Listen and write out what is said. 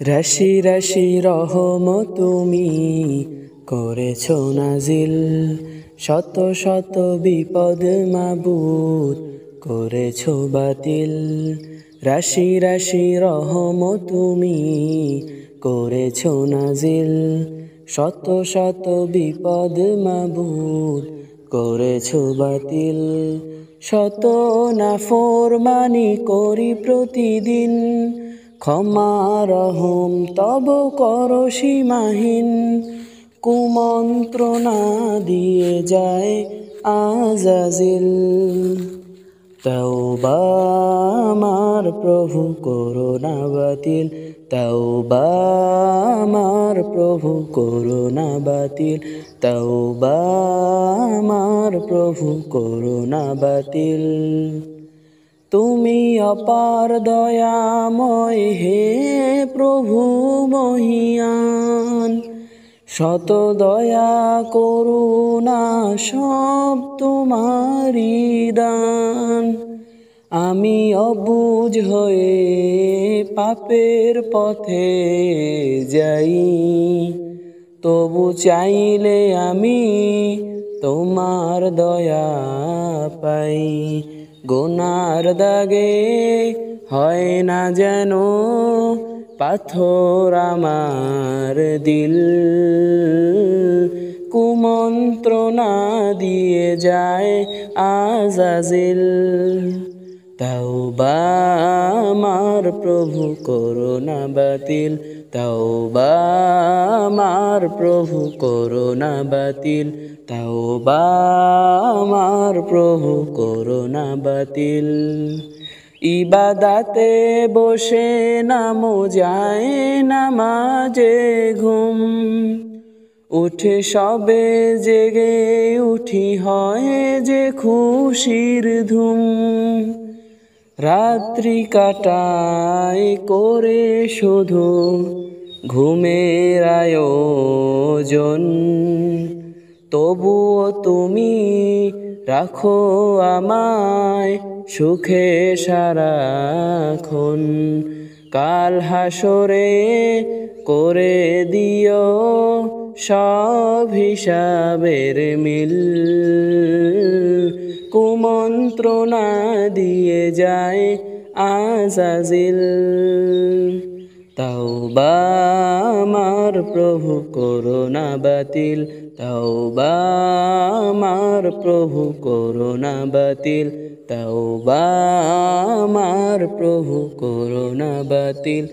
রাশি রাশি রহমত তুমি করেছো নাজিল, শত শত বিপদ মাবুদ করেছো বাতিল। রাশি রাশি রহমত তুমি করেছো নাজিল, শত শত বিপদ মাবুদ করেছো বাতিল। শত নাফরমানি করি প্রতিদিন, ক্ষমা রহম তব কর সীমাহীন। কুমন্ত্রণা দিয়ে যায় আজাজিল, তাওবা আমার প্রভু করোনা বাতিল, তাওবা আমার প্রভু করোনা বাতিল, তাওবা আমার প্রভু করোনা বাতিল। তুমি অপার দয়াময় হে প্রভু মহিয়ান, শত দয়া করুণা সব তোমারি দান। আমি অবুঝ হয়ে পাপের পথে যাই, তবু চাইলে আমি তোমার দয়া পাই। গুনার দাগে হয় না যেন পাথর আমার দিল, কুমন্ত্রণা দিয়ে যায় আজাজিল। তাওবা আমার প্রভু করোনা বাতিল, তাওবা আমার প্রভু করোনা বাতিল, তাওবা আমার প্রভু করোনা বাতিল। ইবাদাতে বসে নামো যায় নামাজে ঘুম, উঠে সবে জেগে উঠি হয় যে খুশির ধুম। রাত্রি কাটাই করে শুধু ঘুমের আয়োজন, তবুও তুমি রাখো আমায় সুখে সারাক্ষণ। কাল হাসরে করে দিও সব হিসাবের মিল, কুমন্ত্রণা দিয়ে যায় আজাজিল। তাওবা আমার প্রভু করোনা বাতিল, তাওবা আমার প্রভু করোনা বাতিল, তাওবা আমার প্রভু করোনা বাতিল।